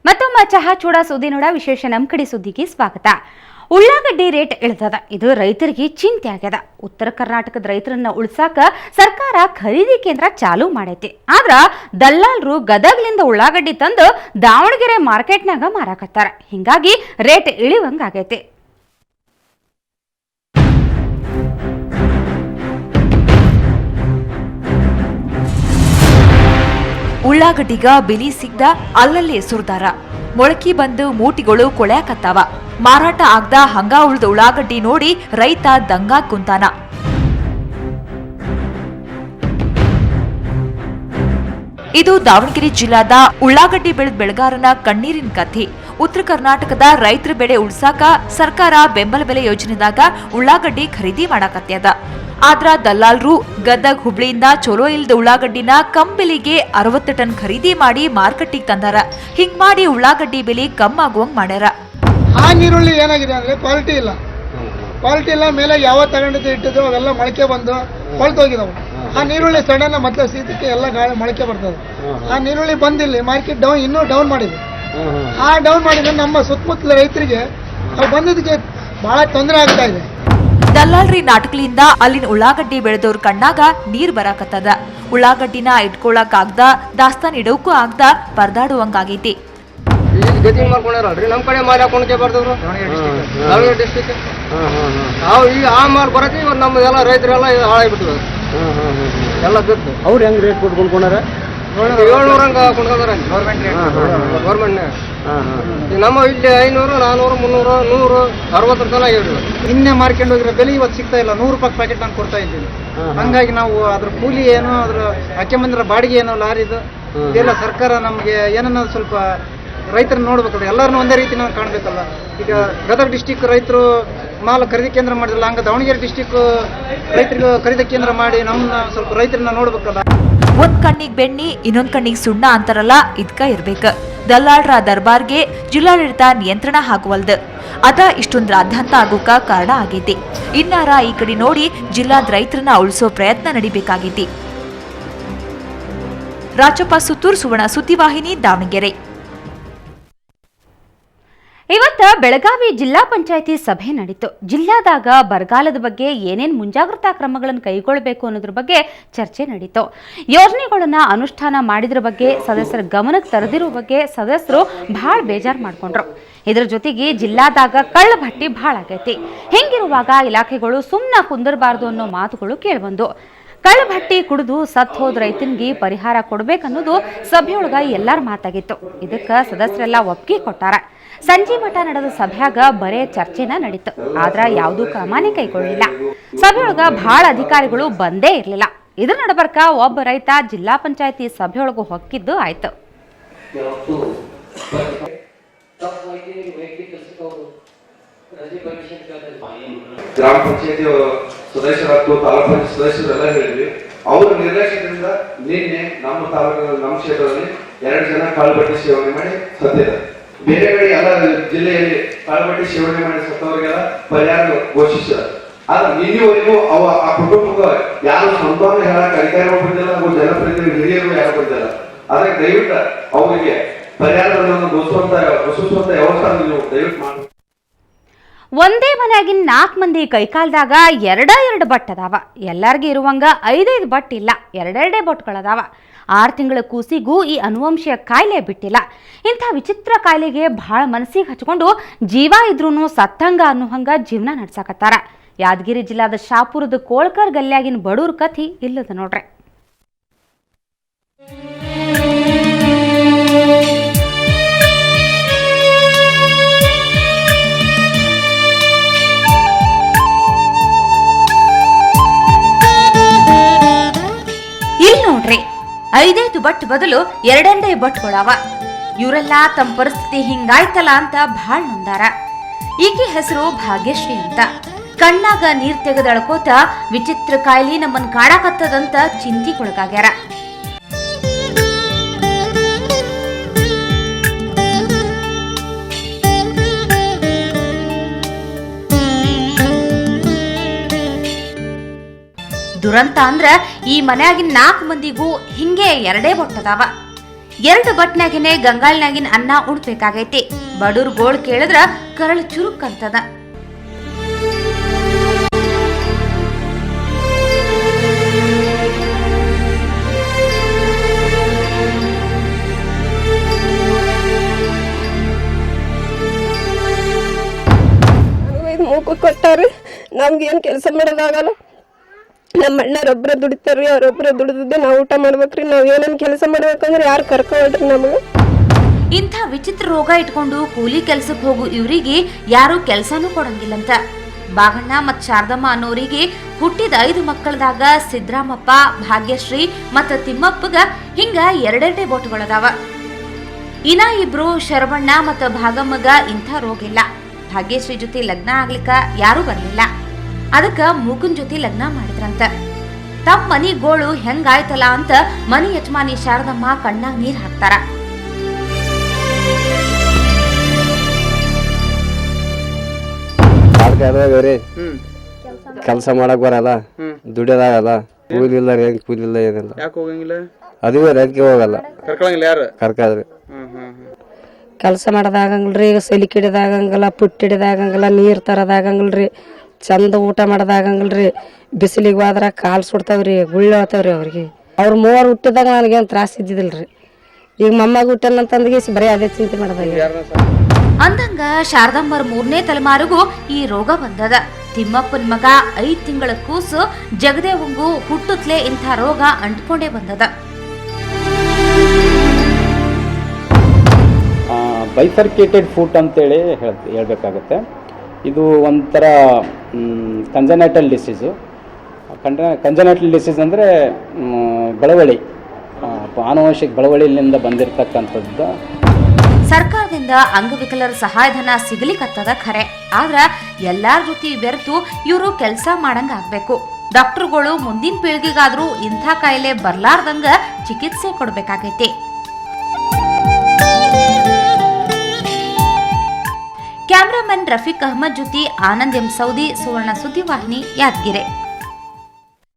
ಮತ್ತೊಮ್ಮೆ ಚಹಾ ಚೂಡ ಸುದ್ದಿ ನೋಡ ವಿಶೇಷ ನಮ್ಮ ಕಡೆ ಸುದ್ದಿಗೆ ಸ್ವಾಗತ. ಉಳ್ಳಾಗಡ್ಡಿ ರೇಟ್ ಇಳಿದದ. ಇದು ರೈತರಿಗೆ ಚಿಂತೆ ಆಗ್ಯದ. ಉತ್ತರ ಕರ್ನಾಟಕದ ರೈತರನ್ನ ಉಳಿಸಾಕ ಸರ್ಕಾರ ಖರೀದಿ ಕೇಂದ್ರ ಚಾಲೂ ಮಾಡೈತಿ. ಆದ್ರ ದಲ್ಲಾಲ್ರು ಗದಗ್ಲಿಂದ ಉಳ್ಳಾಗಡ್ಡಿ ತಂದು ದಾವಣಗೆರೆ ಮಾರ್ಕೆಟ್ನಾಗ ಮಾರಾಕತ್ತಾರ. ಹಿಂಗಾಗಿ ರೇಟ್ ಇಳಿವಂಗಾಗೈತಿ. ಉಳ್ಳಾಗಡ್ಡಿಗ ಬೆಲಿ ಸಿಗ್ದ ಅಲ್ಲಲ್ಲೇ ಸುರ್ದಾರ. ಮೊಳಕಿ ಬಂದು ಮೂಟಿಗಳು ಕೊಳ್ಯಾಕತ್ತಾವ. ಮಾರಾಟ ಆಗ್ದ ಹಂಗ ಉಳ್ದ ಉಳ್ಳಾಗಡ್ಡಿ ನೋಡಿ ರೈತ ದಂಗಾ ಕುಂತಾನ. ಇದು ದಾವಣಗೆರೆ ಜಿಲ್ಲಾದ ಉಳ್ಳಾಗಡ್ಡಿ ಬೆಳೆದ ಬೆಳೆಗಾರನ ಕಣ್ಣೀರಿನ ಕಥೆ. ಉತ್ತರ ಕರ್ನಾಟಕದ ರೈತರ ಬೆಳೆ ಉಳ್ಸಾಕ ಸರ್ಕಾರ ಬೆಂಬಲ ಬೆಲೆ ಯೋಜನೆದಾಗ ಉಳ್ಳಾಗಡ್ಡಿ ಖರೀದಿ ಮಾಡಾಕತ್ಯದ. ಆದ್ರ ದಲ್ಲಾಲ್ರು ಗದಗ್ ಹುಬ್ಳಿಯಿಂದ ಚಲೋ ಇಲ್ದ ಉಳ್ಳಾಗಡ್ಡಿನ ಕಂಬೆಲಿಗೆ 60 ಟನ್ ಖರೀದಿ ಮಾಡಿ ಮಾರ್ಕೆಟಿಗೆ ತಂದಾರ. ಹಿಂಗ್ ಮಾಡಿ ಉಳ್ಳಾಗಡ್ಡಿ ಬೆಲೆ ಕಮ್ಮಿ ಆಗುವಂಗ್ ಮಾಡ್ಯಾರ. ಆ ನೀರುಳ್ಳಿ ಏನಾಗಿದೆ ಅಂದ್ರೆ ಕ್ವಾಲಿಟಿ ಇಲ್ಲ ಮೇಲೆ ಯಾವ ತಗೊಂಡಿದ್ದು ಇಟ್ಟಿದ್ರು ಅವೆಲ್ಲ ಮೊಳಕೆ ಬಂದು ಕೊಳ್ತೋಗಿದಾವೆ. ಆ ನೀರುಳ್ಳಿ ಸಡನ್ ಮತ್ತೆ ಶೀತಕ್ಕೆ ಎಲ್ಲ ಗಾಳಿ ಮೊಳಕೆ ಬರ್ತದೆ. ಆ ನೀರುಳ್ಳಿ ಬಂದಿಲ್ಲ, ಮಾರ್ಕೆಟ್ ಇನ್ನೂ ಡೌನ್ ಮಾಡಿದೆ. ಆ ಡೌನ್ ಮಾಡಿದ್ರೆ ನಮ್ಮ ಸುತ್ತಮುತ್ತಲ ರೈತರಿಗೆ ಅವು ಬಂದಿದ್ದಕ್ಕೆ ಬಹಳ ತೊಂದರೆ ಆಗ್ತಾ ಇದೆ. ದಲ್ಲಾಲ್ರಿ ನಾಟಕಲಿಂದ ಅಲ್ಲಿನ ಉಳ್ಳಾಗಡ್ಡಿ ಬೆಳೆದವ್ರ ಕಣ್ಣಾಗ ನೀರ್ ಬರಾಕತ್ತದ. ಉಳ್ಳಾಗಡ್ಡಿನ ಇಟ್ಕೊಳಕ್ ಆಗ್ದ, ದಾಸ್ತಾನ್ ಇಡೋಕು ಆಗ್ದ ಪರದಾಡುವಂಗಾಗೈತಿ. ಗತಿಂಗ್ ಮಾಡ್ಕೊಂಡ್ರಿ ನಮ್ಮ ಕಡೆ ಮಾಲ್ ಹಾಕೊಂಡೇ ಬರ್ದವ್ರು ದಾವಣಗೆರೆ ಡಿಸ್ಟಿಕ್. ನಾವು ಈಗ ಆ ಮಾಲ್ ಬರಕ್ಕೆ ಇವತ್ತು ನಮ್ಮದೆಲ್ಲ ರೈತರೆಲ್ಲ ಹಾಳಾಗ್ಬಿಟ್ಟಿದ್ರು. ಎಲ್ಲ ಬಿಟ್ಟು ಅವ್ರು ಹೆಂಗ್ ರೇಟ್ ಕೊಟ್ಟು ಕೊಂಡ್ಕೊಂಡಾರ 700 ಹಂಗ ಕೊಂಡ್ಕೊಂಡಾರ ಗೌರ್ಮೆಂಟ್. ನಮ್ಮ ಇಲ್ಲಿ 500, 400, 300, 100, 60 ತನ ಆಗಿದ್ರು. ನಿನ್ನೆ ಮಾರ್ಕೊಂಡು ಹೋಗಿರೋ ಬೆಲೆ ಇವತ್ತು ಸಿಗ್ತಾ ಇಲ್ಲ. 100 ರೂಪಾಯಿ ಪ್ಯಾಕೆಟ್ ನಾನು ಕೊಡ್ತಾ ಇದ್ದೀನಿ. ಹಂಗಾಗಿ ನಾವು ಅದ್ರ ಕೂಲಿ ಏನು, ಅದ್ರ ಹಾಕಿ ಬಂದಿರೋ ಬಾಡಿಗೆ ಏನೋ ಲಾರಿದು ಇದೆಲ್ಲ ಸರ್ಕಾರ ನಮಗೆ ಏನನ್ನ ಸ್ವಲ್ಪ ರೈತರನ್ನ ನೋಡ್ಬೇಕಲ್ಲ, ಎಲ್ಲರನ್ನೂ ಒಂದೇ ರೀತಿ ನಾವು ಕಾಣಬೇಕಲ್ಲ. ಈಗ ಗದಗ ಡಿಸ್ಟಿಕ್ ರೈತರು ಮಾಲ್ ಖರೀದಿ ಕೇಂದ್ರ ಮಾಡಿರಲ್ಲ, ಹಂಗ ದಾವಣಗೆರೆ ಡಿಸ್ಟಿಕ್ ರೈತರಿಗೆ ಖರೀದಿ ಕೇಂದ್ರ ಮಾಡಿ ನಮ್ಮನ್ನ ಸ್ವಲ್ಪ ರೈತರನ್ನ ನೋಡ್ಬೇಕಲ್ಲ. ಒಂದ್ ಕಣ್ಣಿಗೆ ಬೆಣ್ಣಿ ಇನ್ನೊಂದ್ ಕಣ್ಣಿಗೆ ಸುಣ್ಣ ಅಂತಾರಲ್ಲ, ಇದ್ಕ ಇರ್ಬೇಕ. ದಲ್ಲಾಳ್ರ ದರ್ಬಾರ್ಗೆ ಜಿಲ್ಲಾಡಳಿತ ನಿಯಂತ್ರಣ ಹಾಕುವಲ್ದ. ಅದ ಇಷ್ಟೊಂದು ರಾದ್ಧಾಂತ ಆಗೋಕ ಕಾರಣ ಆಗೈತಿ. ಇನ್ನಾರ ಈ ಕಡೆ ನೋಡಿ ಜಿಲ್ಲಾದ ರೈತರನ್ನ ಉಳಿಸೋ ಪ್ರಯತ್ನ ನಡಿಬೇಕಾಗೈತಿ. ರಾಜಪ್ಪ ಸುತ್ತೂರ್, ಸುವರ್ಣ ಸುದ್ದಿವಾಹಿನಿ, ದಾವಣಗೆರೆ. ಇವತ್ತ ಬೆಳಗಾವಿ ಜಿಲ್ಲಾ ಪಂಚಾಯಿತಿ ಸಭೆ ನಡೀತು. ಜಿಲ್ಲಾದಾಗ ಬರಗಾಲದ ಬಗ್ಗೆ ಏನೇನು ಮುಂಜಾಗ್ರತಾ ಕ್ರಮಗಳನ್ನು ಕೈಗೊಳ್ಳಬೇಕು ಅನ್ನೋದ್ರ ಬಗ್ಗೆ ಚರ್ಚೆ ನಡೀತು. ಯೋಜನೆಗಳನ್ನ ಅನುಷ್ಠಾನ ಮಾಡಿದ್ರ ಬಗ್ಗೆ ಸದಸ್ಯರ ಗಮನಕ್ಕೆ ತರದಿರುವ ಬಗ್ಗೆ ಸದಸ್ಯರು ಬಹಳ ಬೇಜಾರು ಮಾಡ್ಕೊಂಡ್ರು. ಇದರ ಜೊತೆಗೆ ಜಿಲ್ಲಾದಾಗ ಕಳ್ಳಭಟ್ಟಿ ಬಹಳ ಆಗೈತಿ. ಹಿಂಗಿರುವಾಗ ಇಲಾಖೆಗಳು ಸುಮ್ಮನೆ ಕುಂದರಬಾರದು ಅನ್ನೋ ಮಾತುಗಳು ಕೇಳಿಬಂದು. ಕಳ್ಳಭಟ್ಟಿ ಕುಡಿದು ಸತ್ ಹೋದ ರೈತನಿಗೆ ಪರಿಹಾರ ಕೊಡ್ಬೇಕನ್ನೋದು ಸಭೆಯೊಳಗ ಎಲ್ಲರ ಮಾತಾಗಿತ್ತು. ಇದಕ್ಕೆ ಸದಸ್ಯರೆಲ್ಲ ಒಪ್ಪಿಗೆ ಕೊಟ್ಟಾರ. ಸಂಜೆ ಮಠ ನಡೆದ ಸಭೆಯಾಗ ಬರೇ ಚರ್ಚೆನ ನಡೀತು. ಆದ್ರ ಯಾವುದೂ ಕ್ರಮನೇ ಕೈಗೊಳ್ಳಿಲ್ಲ. ಸಭೆಯೊಳಗ ಬಹಳ ಅಧಿಕಾರಿಗಳು ಬಂದೇ ಇರಲಿಲ್ಲ. ಇದ್ರ ನಡಬರ್ಕ ಒಬ್ಬ ರೈತ ಜಿಲ್ಲಾ ಪಂಚಾಯತಿ ಸಭೆಯೊಳಗೂ ಹೊಕ್ಕಿದ್ದು ಆಯ್ತು. ಗ್ರಾಮ ಪಂಚಾಯತಿ ಸದಸ್ಯರಾಗ್ತು, ತಾಲೂಕು ಪಂಚಾಯತ್ ಸದಸ್ಯರೆಲ್ಲ ಹೇಳಿದ್ವಿ. ಅವರ ನಿರ್ಲಕ್ಷ್ಯದಿಂದ ನಿನ್ನೆ ನಮ್ಮ ತಾಲೂಕಿನ ನಮ್ಮ ಕ್ಷೇತ್ರದಲ್ಲಿ 2 ಜನ ಕಾಳುಬಟ್ಟಿ ಸೇವನೆ ಮಾಡಿ ಸತ್ತಿದ್ದಾರೆ. ಬೇರೆ ಕಡೆ ಎಲ್ಲ ಜಿಲ್ಲೆಯಲ್ಲಿ ಕಾಳುಬಟ್ಟಿ ಸೇವನೆ ಮಾಡಿ ಸತ್ತವರಿಗೆಲ್ಲ ಪರಿಹಾರ ಘೋಷಿಸಿದ್ದಾರೆ. ಆದ್ರೆ ನಿನ್ನೆವರೆಗೂ ಆ ಕುಟುಂಬಕ್ಕೆ ಯಾರು ಸಂತಾನ ಹೇಳಕ್ ಅಧಿಕಾರಿಗಳು ಬಂದಿಲ್ಲ, ಜನಪ್ರತಿನಿಧಿ ಹಿರಿಯರು ಯಾರು ಬಂದಿಲ್ಲ. ಅದಕ್ಕೆ ದಯವಿಟ್ಟು ಅವರಿಗೆ ಪರಿಹಾರವನ್ನು ಘೋಷಿಸುವಂತ ವ್ಯವಸ್ಥೆ ನೀವು ದಯವಿಟ್ಟು ಮಾಡಿ. ಒಂದೇ ಮನೆಯಾಗಿನ 4 ಮಂದಿ ಕೈಕಾಲ್ದಾಗ 2 ಬಟ್ ಅದಾವ. ಎಲ್ಲಾರ್ಗಿ ಇರುವಂಗ 5 ಬಟ್ ಇಲ್ಲ, 2 ಬಟ್ಗಳದಾವ. 6 ತಿಂಗಳ ಕೂಸಿಗೂ ಈ ಅನುವಂಶೀಯ ಕಾಯಿಲೆ ಬಿಟ್ಟಿಲ್ಲ. ಇಂಥ ವಿಚಿತ್ರ ಕಾಯಿಲೆಗೆ ಬಹಳ ಮನಸ್ಸಿಗೆ ಹಚ್ಕೊಂಡು ಜೀವ ಇದ್ರೂ ಸತ್ತಂಗ ಅನ್ನುವಂಗ ಜೀವನ ನಡ್ಸಾಕತ್ತಾರ. ಯಾದಗಿರಿ ಜಿಲ್ಲಾದ ಶಾಪುರದ ಕೋಳ್ಕರ್ ಗಲ್ಯಾಗಿನ ಬಡೂರ್ ಕಥಿ ಇಲ್ಲದ ನೋಡ್ರಿ. ಇಲ್ಲಿ ನೋಡ್ರಿ, 5 ಬಟ್ ಬದಲು 2 ಬಟ್ಗಳವ. ಇವರೆಲ್ಲ ತಮ್ಮ ಪರಿಸ್ಥಿತಿ ಹಿಂಗಾಯ್ತಲ್ಲ ಅಂತ ಬಹಳ ನೊಂದಾರ. ಈಕೆ ಹೆಸರು ಭಾಗ್ಯಶ್ರೀ ಅಂತ. ಕಣ್ಣಾಗ ನೀರ್ ತೆಗೆದಳ್ಕೋತ ವಿಚಿತ್ರ ಕಾಯಿಲೆ ನಮ್ಮನ್ನ ಕಾಡಾಕತ್ತದಂತ ಚಿಂತಿಗೊಳಗಾಗ್ಯಾರ. ದುರಂತ ಅಂದ್ರ ಈ ಮನ್ಯಾಗಿನ 4 ಮಂದಿಗೂ ಹಿಂಗೆ 2 ಬೊಟ್ಟದಾವ. 2 ಬಟ್ನಾಗಿನೇ ಗಂಗಾಳ್ನಾಗಿನ ಅನ್ನ ಉಣ್ಬೇಕಾಗೈತಿ. ಬಡೂರ್ ಗೋಳ್ ಕೇಳಿದ್ರ ಕರಳು ಚುರುಕ್ ಅಂತದ. ಮೂಕು ಕೊಟ್ಟಾರೆ, ನಮ್ಗೇನು ಕೆಲಸ ಮಾಡೋದಾಗಲ್ಲ. ನಮ್ಮ ಅಣ್ಣರೊಬ್ಬರ ದುಡಿತಾರ್ರಿ, ಅವರೊಬ್ಬರ ದುಡಿದಿದ್ದೆ ನಾವು ಊಟ ಮಾಡ್ಬೇಕ್ರಿ. ನಾವು ಏನೇನು ಕೆಲಸ ಮಾಡ್ಬೇಕಂದ್ರೆ ಯಾರು ಕರ್ಕೊಳ್ರಿ ನಮಗೆ. ಇಂಥ ವಿಚಿತ್ರ ರೋಗ ಇಟ್ಕೊಂಡು ಕೂಲಿ ಕೆಲ್ಸಕ್ಕೆ ಹೋಗು ಇವ್ರಿಗೆ ಯಾರು ಕೆಲ್ಸಾನೂ ಕೊಡಂಗಿಲ್ಲಂತ. ಬಾಗಣ್ಣ ಮತ್ ಶಾರದಮ್ಮ ಅನ್ನೋರಿಗೆ ಹುಟ್ಟಿದ 5 ಮಕ್ಕಳದಾಗ ಸಿದ್ದರಾಮಪ್ಪ, ಭಾಗ್ಯಶ್ರೀ ಮತ್ತ ತಿಮ್ಮಪ್ಪಗ ಹಿಂಗ 2 ಬೋಟ್ಗಳದಾವ. ಇನ್ನ ಇಬ್ರು ಶರವಣ್ಣ ಮತ್ತ ಭಾಗಮ್ಮಗ ಇಂಥ ರೋಗ ಇಲ್ಲ. ಭಾಗ್ಯಶ್ರೀ ಜೊತೆ ಲಗ್ನ ಆಗ್ಲಿಕ್ಕ ಯಾರು ಬರ್ಲಿಲ್ಲ. ಅದಕ್ಕ ಮೂಕನ್ ಜೊತೆ ಲಗ್ನ ಮಾಡಿದ್ರಂತ. ತಮ್ಮ ಮನಿ ಗೋಳು ಹೆಂಗಾಯ್ತಲ್ಲ ಅಂತ ಮನಿ ಯಜಮಾನಿ ಶಾರದಮ್ಮ ಕಣ್ಣಾಗ ನೀರ್ ಹಾಕ್ತಾರ. ಕೆಲಸ ಮಾಡಕ್ ಬರಲ್ಲ, ದುಡಿಯೋದಾಗಲ್ಲ, ಕೂಲಿಲ್ಲ ಏನಿಲ್ಲ. ಯಾಕೆ ಹೋಗಂಗಿಲ್ಲ? ಅದುವೇ ರೈತಗೆ ಹೋಗಲ್ಲ, ಕರ್ಕೊಳಂಗಿಲ್ಲ ಯಾರು ಕರ್ಕಾದ್ರಿ. ಕೆಲಸ ಮಾಡೋದಾಗಂಗಿಲ್ರಿ, ಸಲಿಕೆ ಹಿಡಿದಾಗಂಗಿಲ್ಲ, ಪುಟ್ಟಿ ಹಿಡಿದಾಗಂಗಿಲ್ಲ, ನೀರು ತರೋದಾಗಂಗಿಲ್ರಿ, ಚಂದ ಊಟ ಮಾಡೋದಾಗಂಗಿಲ್ರಿ. ಬಿಸಿಲಿಗೆ ಹೋದ್ರ ಕಾಲು ಸುಡ್ತಾವ್ರಿ, ಗುಳ್ಳೆ ಹೋಗ್ತಾವ್ರಿ ಅವ್ರಿಗೆ. ಅವ್ರು 3 ಹುಟ್ಟಿದಾಗ ನನಗೇನು ತ್ರಾಸ ಇದ್ದಿದ್ದಿಲ್ರಿ. ಈಗ ಮೊಮ್ಮಗ ಹುಟ್ಟನಂತಂದಿಗೆ ಬರೀ ಅದೇ ಚಿಂತೆ ಮಾಡೋದಾಗ. ಅಂದಂಗ ಶಾರದಮ್ಮರ 3ನೇ ತಲೆಮಾರಿಗೂ ಈ ರೋಗ ಬಂದದ. ತಿಮ್ಮಪ್ಪನ ಮಗ 5 ತಿಂಗಳ ಕೂಸು ಜಗದೇವಂಗೂ ಹುಟ್ಟುತ್ತಲೇ ಇಂಥ ರೋಗ ಅಂಟ್ಕೊಂಡೇ ಬಂದದ. ಬೈಫರ್ಕೇಟೆಡ್ ಫುಟ್ ಅಂತೇಳಿ ಹೇಳ್ಬೇಕಾಗತ್ತೆ. ಇದು ಒಂಥರ ಕಂಜನೈಟಲ್ ಡಿಸೀಸು. ಕಂಜನೈಟಲ್ ಡಿಸೀಸ್ ಅಂದರೆ ಬಳವಳಿ, ಆನುವಂಶಿಕ ಬಳವಳಿಯಿಂದ ಬಂದಿರತಕ್ಕಂಥದ್ದು. ಸರ್ಕಾರದಿಂದ ಅಂಗವಿಕಲರ ಸಹಾಯಧನ ಸಿಗಲಿಕ್ಕತ್ತದ ಖರೆ, ಆದ್ರ ಎಲ್ಲಾರ ಜೊತೆ ಬೆರೆತು ಇವರು ಕೆಲಸ ಮಾಡಂಗ ಆಗ್ಬೇಕು. ಡಾಕ್ಟರ್ಗಳು ಮುಂದಿನ ಪೀಳಿಗೆಗಾದ್ರೂ ಇಂಥ ಕಾಯಿಲೆ ಬರ್ಲಾರ್ದಂಗ ಚಿಕಿತ್ಸೆ ಕೊಡ್ಬೇಕಾಗೈತಿ. ಕ್ಯಾಮ್ರಾಮನ್ ರಫೀಕ್ ಅಹಮದ್ ಜೊತೆ ಆನಂದ್ ಎಂ ಸೌದಿ, ಸುವರ್ಣ ಸುದ್ದಿವಾಹಿನಿ, ಯಾದಗಿರಿ.